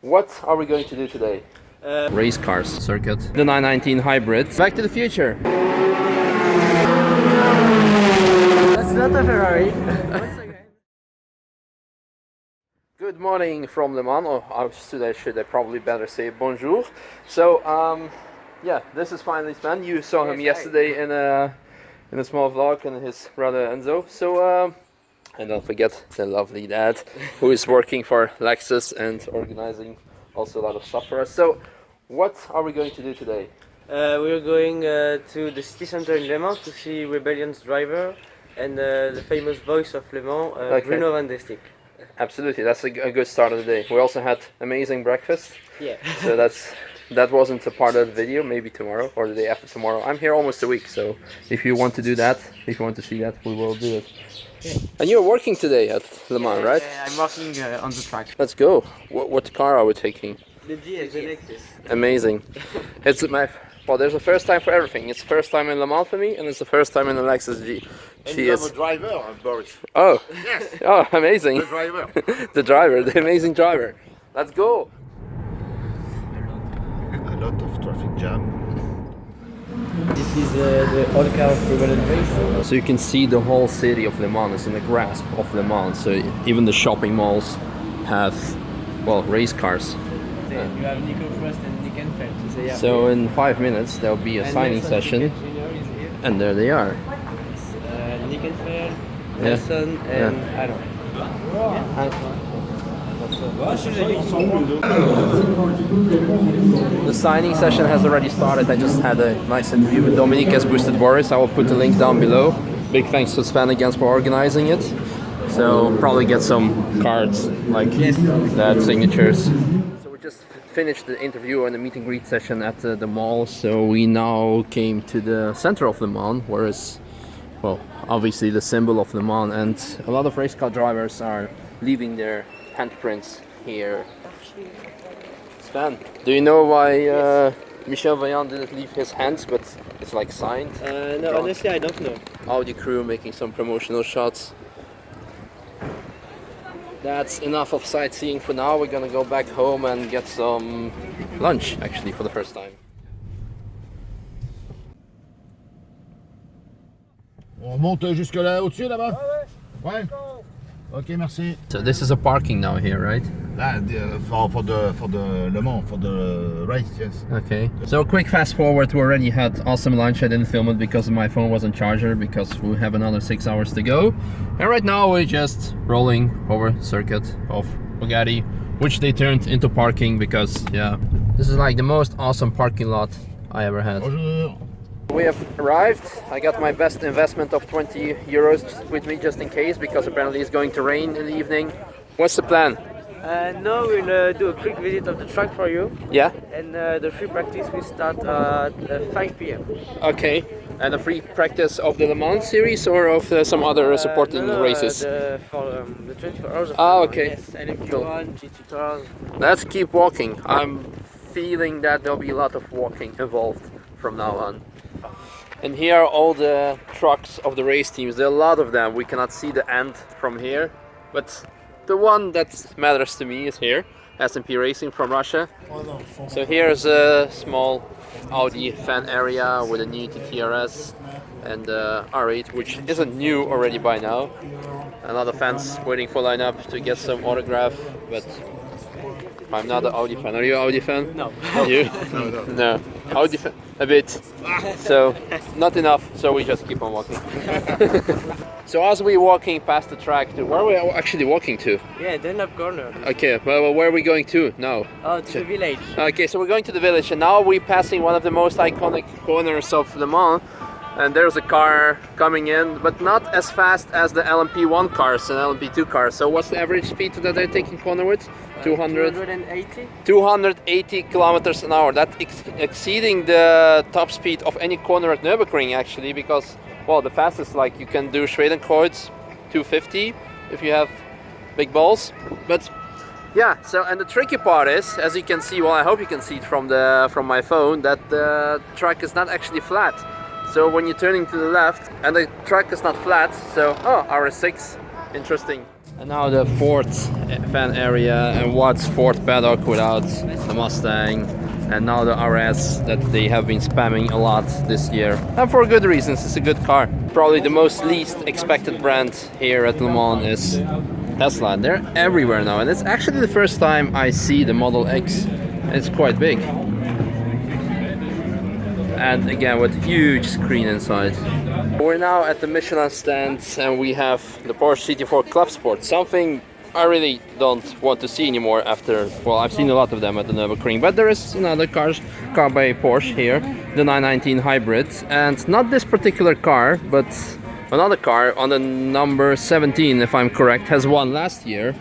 What are we going to do today? Race cars circuit. The 919 hybrid. Back to the future. That's not a Ferrari. Good morning from Le Mans, or should I probably better say bonjour. So, yeah, this is finally Sven. You saw him yesterday in a small vlog and his brother Enzo. So, and don't forget the lovely dad who is working for Lexus and organizing also a lot of stuff for us. So, what are we going to do today? We're going to the city center in Le Mans to see Rebellion's driver and the famous voice of Le Mans, Bruno van der Stick. Absolutely, that's a good start of the day. We also had amazing breakfast. Yeah. So that wasn't a part of the video. Maybe tomorrow or the day after tomorrow. I'm here almost a week, so if you want to do that, if you want to see that, we will do it. Yeah. And you're working today at Le Mans, right? Yeah, I'm working on the track. Let's go. What car are we taking? The GX, the Lexus. Amazing. Well, there's a first time for everything. It's the first time in Le Mans for me, and it's the first time in the Lexus G. And you have a driver, Boris. Oh. Yes. Oh, amazing. The driver. The driver, the amazing driver. Let's go. A lot of traffic jam. This is the old car of Rebellion race. So you can see the whole city of Le Mans is in the grasp of Le Mans. So even the shopping malls have, well, race cars. You have Nico Frost and Nick Enfield. So in 5 minutes there'll be a signing session, and there they are. Nick Enfield, Nelson, and Adam. The signing session has already started. I just had a nice interview with Dominique as Boosted Boris. I will put the link down below. Big thanks to Sven again for organizing it. So probably get some cards like that, signatures. So we just finished the interview and the meet and greet session at the mall. So we now came to the center of Le Mans, where is, well, obviously the symbol of Le Mans, and a lot of race car drivers are leaving their handprints here. Sven, do you know why Michel Vaillant didn't leave his hands, but it's like signed? No, honestly I don't know. Audi crew making some promotional shots. That's enough of sightseeing for now. We're gonna go back home and get some lunch, actually, for the first time. On monte jusque là au-dessus là-bas? Ouais. Ok, merci. So this is a parking now here, right? For the Le Mans, for the race, yes. Okay. So quick fast forward, we already had awesome lunch. I didn't film it because my phone was on charger, because we have another 6 hours to go. And right now we're just rolling over circuit of Bugatti, which they turned into parking because, yeah, this is like the most awesome parking lot I ever had. Bonjour. We have arrived. I got my best investment of 20 euros with me just in case, because apparently it's going to rain in the evening. What's the plan? Now we'll do a quick visit of the track for you. Yeah? And the free practice will start at 5 p.m. Okay. And a free practice of the Le Mans series or of some other supporting races? For the 24 hours of okay. Yes, LMP1, GT cars. Let's keep walking. I'm feeling that there'll be a lot of walking involved from now on. And here are all the trucks of the race teams. There are a lot of them. We cannot see the end from here, but the one that matters to me is here, S&P Racing from Russia. So here's a small Audi fan area with a new TRS and R8, which isn't new already by now. A lot of fans waiting for lineup to get some autograph, but I'm not an Audi fan. Are you an Audi fan? No. You? No. Audi fan? A bit. So, not enough, so we just keep on walking. So as we're walking past the track, where are we actually walking to? Yeah, Dunlop Corner. Okay, well, where are we going to now? Oh, to the village. Okay, so we're going to the village, and now we're passing one of the most iconic corners of Le Mans. And there's a car coming in, but not as fast as the LMP1 cars and LMP2 cars. So what's the average speed that they're taking corner with? 280? 280 kilometers an hour. That's exceeding the top speed of any corner at Nürburgring, actually, because, well, the fastest, like, you can do Schwedenkreuz 250 if you have big balls. But yeah, so, and the tricky part is, as you can see, well, I hope you can see it from my phone, that the track is not actually flat. So when you're turning to the left, and the track is not flat, so, oh, RS6, interesting. And now the fourth fan area, and what's fourth paddock without the Mustang, and now the RS that they have been spamming a lot this year, and for good reasons. It's a good car. Probably the most least expected brand here at Le Mans is Tesla. They're everywhere now, and it's actually the first time I see the Model X. It's quite big, and again with huge screen inside. We're now at the Michelin stand, and we have the Porsche GT4 Club Sport, something I really don't want to see anymore after, well, I've seen a lot of them at the Nürburgring, but there is another car by Porsche here, the 919 Hybrid, and not this particular car, but another car on the number 17, if I'm correct, has won last year.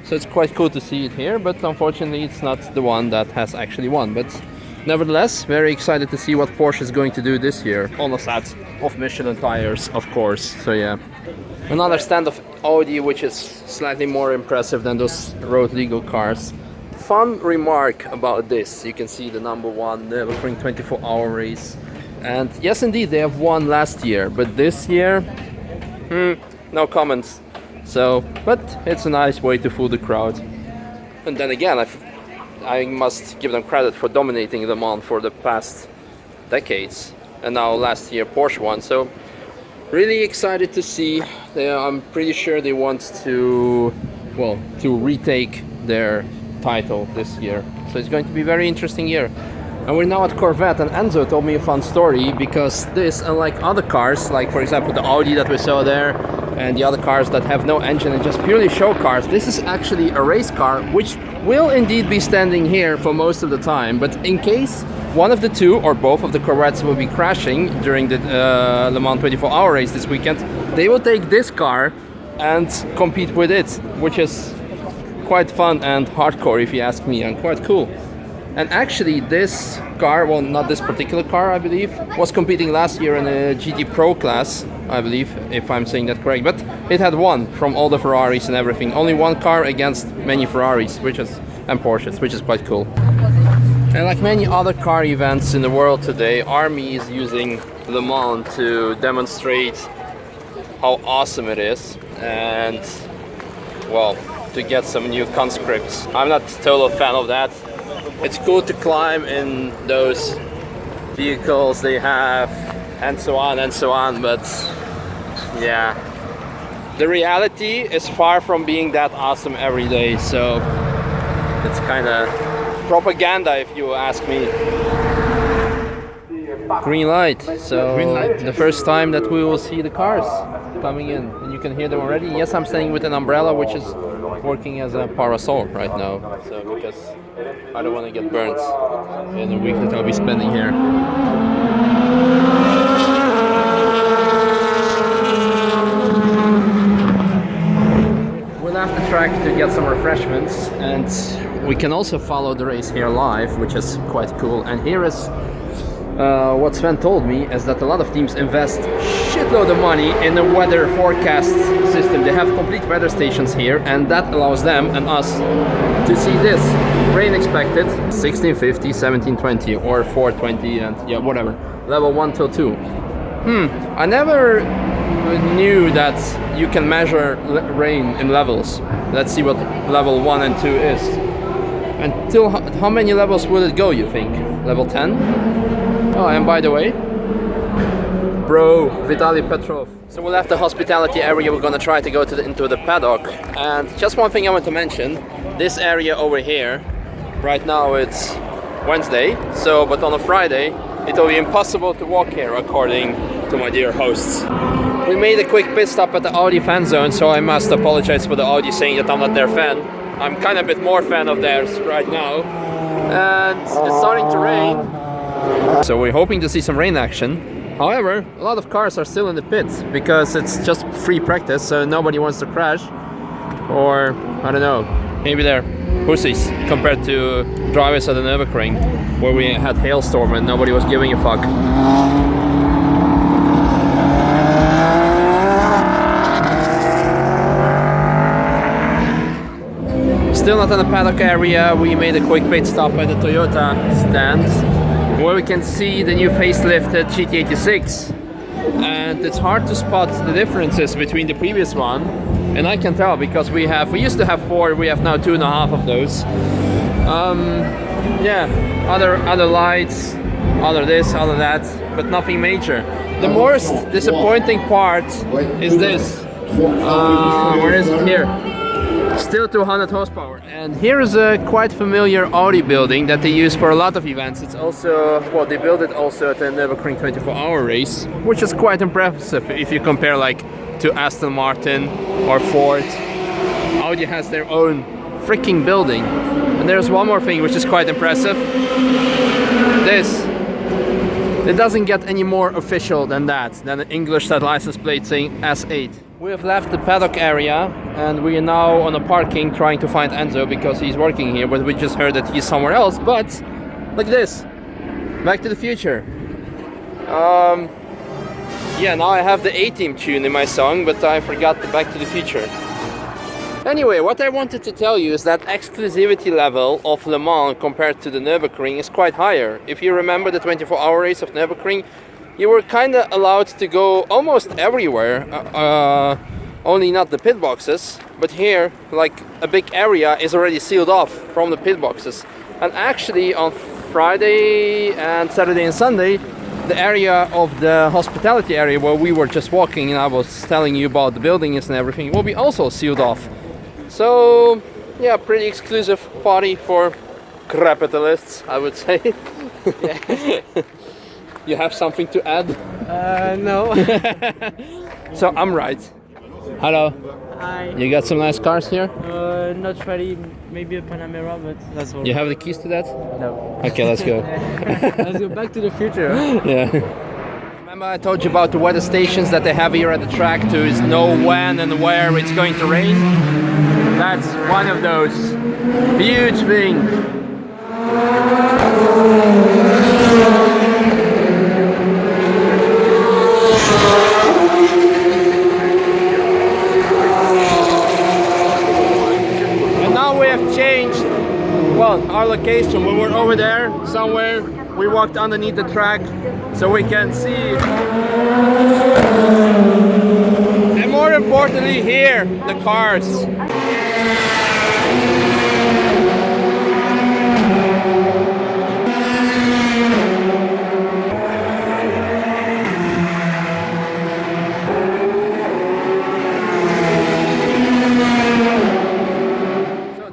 So it's quite cool to see it here, but unfortunately it's not the one that has actually won. But nevertheless, very excited to see what Porsche is going to do this year on a set of Michelin tires, of course. So yeah, another stand of Audi, which is slightly more impressive than those road legal cars. Fun remark about this: you can see the number one Nürburgring 24-hour race, and yes, indeed, they have won last year, but this year, no comments. So, but it's a nice way to fool the crowd. And then again, I must give them credit for dominating Le Mans for the past decades, and now last year Porsche won. So really excited to see. I'm pretty sure they want to, well, to retake their title this year. So it's going to be a very interesting year. And we're now at Corvette, and Enzo told me a fun story, because this, unlike other cars, like for example the Audi that we saw there, and the other cars that have no engine and just purely show cars, this is actually a race car, which will indeed be standing here for most of the time. But in case one of the two or both of the Corvettes will be crashing during the Le Mans 24-hour race this weekend, they will take this car and compete with it, which is quite fun and hardcore if you ask me, and quite cool. And actually this car, well, not this particular car, I believe, was competing last year in the GT Pro class, I believe, if I'm saying that correct. But it had won from all the Ferraris and everything. Only one car against many Ferraris, and Porsches, which is quite cool. And like many other car events in the world today, Army is using Le Mans to demonstrate how awesome it is, and, well, to get some new conscripts. I'm not a total fan of that. It's cool to climb in those vehicles they have, and so on, but yeah, the reality is far from being that awesome every day, so it's kind of propaganda if you ask me. Green light, so green light. The first time that we will see the cars coming in, and you can hear them already. Yes, I'm staying with an umbrella, which is working as a parasol right now, so because I don't want to get burnt in the week that I'll be spending here. We'll have the track to get some refreshments, and we can also follow the race here live, which is quite cool. And here is what Sven told me, is that a lot of teams invest shitload of money in the weather forecast system. They have complete weather stations here, and that allows them and us to see this. Rain expected 1650, 1720 or 420, and yeah, whatever. Level 1 till 2. I never knew that you can measure rain in levels. Let's see what level 1 and 2 is. Until how many levels will it go, you think? Level 10? Oh, and by the way, bro, Vitaly Petrov. So we'll have the hospitality area. We're gonna try to go into the paddock. And just one thing I want to mention, this area over here, right now it's Wednesday, so, but on a Friday, it will be impossible to walk here according to my dear hosts. We made a quick pit stop at the Audi fan zone, so I must apologize for the Audi saying that I'm not their fan. I'm kind of a bit more fan of theirs right now. And it's starting to rain. So we're hoping to see some rain action. However, a lot of cars are still in the pits because it's just free practice, so nobody wants to crash. Or, I don't know, maybe they're pussies compared to drivers at the Nürburgring, where we had hailstorm and nobody was giving a fuck. Still not in the paddock area. We made a quick pit stop at the Toyota stand, where we can see the new facelifted GT86, and it's hard to spot the differences between the previous one and I can tell because we used to have 4, we have now 2.5 of those. Yeah, other lights, other this, other that, but nothing major. The most disappointing part is this. Where is it here? Still 200 horsepower. And here is a quite familiar Audi building that they use for a lot of events. It's also, well, they built it also at the Nürburgring 24-hour race, which is quite impressive if you compare like to Aston Martin or Ford. Audi has their own freaking building. And there's one more thing which is quite impressive. This. It doesn't get any more official than that, than an English license plate saying S8. We have left the paddock area and we are now on a parking trying to find Enzo because he's working here, but we just heard that he's somewhere else. But look at this, Back to the Future. Yeah, now I have the A-Team tune in my song, but I forgot the Back to the Future. Anyway, what I wanted to tell you is that exclusivity level of Le Mans compared to the Nürburgring is quite higher. If you remember the 24-hour race of Nürburgring, you were kind of allowed to go almost everywhere, only not the pit boxes. But here, like a big area is already sealed off from the pit boxes. And actually on Friday and Saturday and Sunday, the area of the hospitality area where we were just walking and I was telling you about the buildings and everything will be also sealed off. So yeah, pretty exclusive party for capitalists, I would say. You have something to add? No. So I'm right. Hello. Hi. You got some nice cars here? Not really. Maybe a Panamera, but that's all. You have the keys to that? No. Okay, let's go. Let's go Back to the Future. Yeah. Remember I told you about the weather stations that they have here at the track to know when and where it's going to rain? That's one of those. Huge thing. And now we have changed, well, our location. We were over there somewhere. We walked underneath the track so we can see. And more importantly, hear the cars.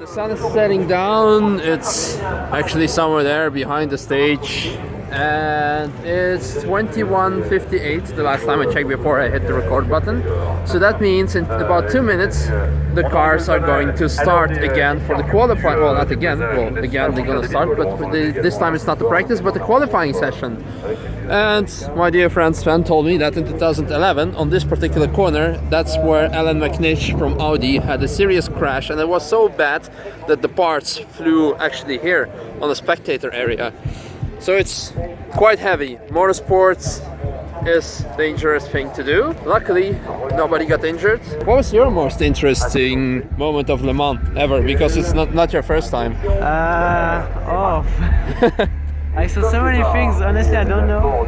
Sun is setting down. It's actually somewhere there behind the stage and it's 21:58 the last time I checked before I hit the record button. So that means in about 2 minutes the cars are going to start again for the qualifying. Well, not again, well, again they're going to start, but this time it's not the practice but the qualifying session. And my dear friend Sven told me that in 2011 on this particular corner, that's where Alan McNish from Audi had a serious crash, and it was so bad that the parts flew actually here on the spectator area. So it's quite heavy. Motorsports is a dangerous thing to do. Luckily nobody got injured. What was your most interesting moment of Le Mans ever? Because it's not your first time. I saw so many things, honestly I don't know.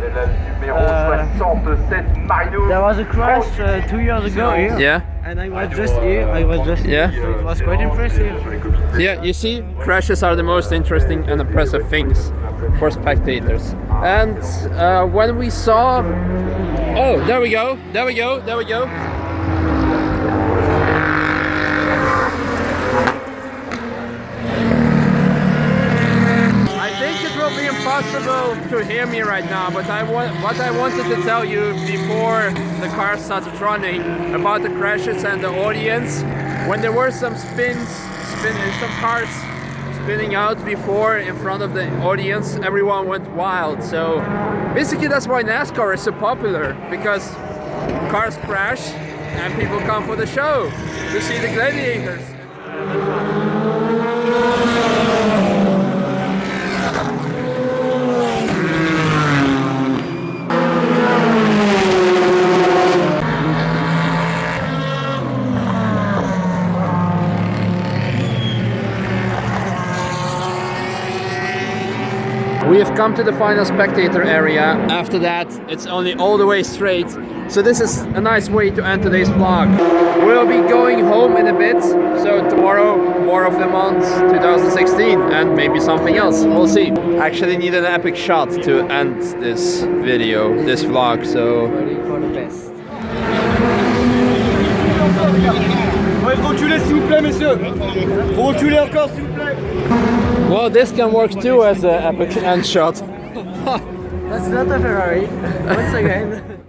There was a crash 2 years ago here. Yeah. And I was just here, Yeah. So it was quite impressive. Yeah, you see, crashes are the most interesting and impressive things for spectators. And when we saw... Oh, there we go. Be impossible to hear me right now, but what I wanted to tell you before the car started running about the crashes and the audience, when there were some some cars spinning out before in front of the audience, everyone went wild. So basically that's why NASCAR is so popular, because cars crash and people come for the show to see the gladiators. We have come to the final spectator area. After that, it's only all the way straight. So this is a nice way to end today's vlog. We'll be going home in a bit. So tomorrow, more of Le Mans 2016 and maybe something else. We'll see. Actually need an epic shot to end this video, this vlog. So Waiting for the best. Reculez s'il vous plaît, messieurs. Faut reculer encore s'il vous plaît. well, this can work too as an epic end shot. That's not a Ferrari. Once again.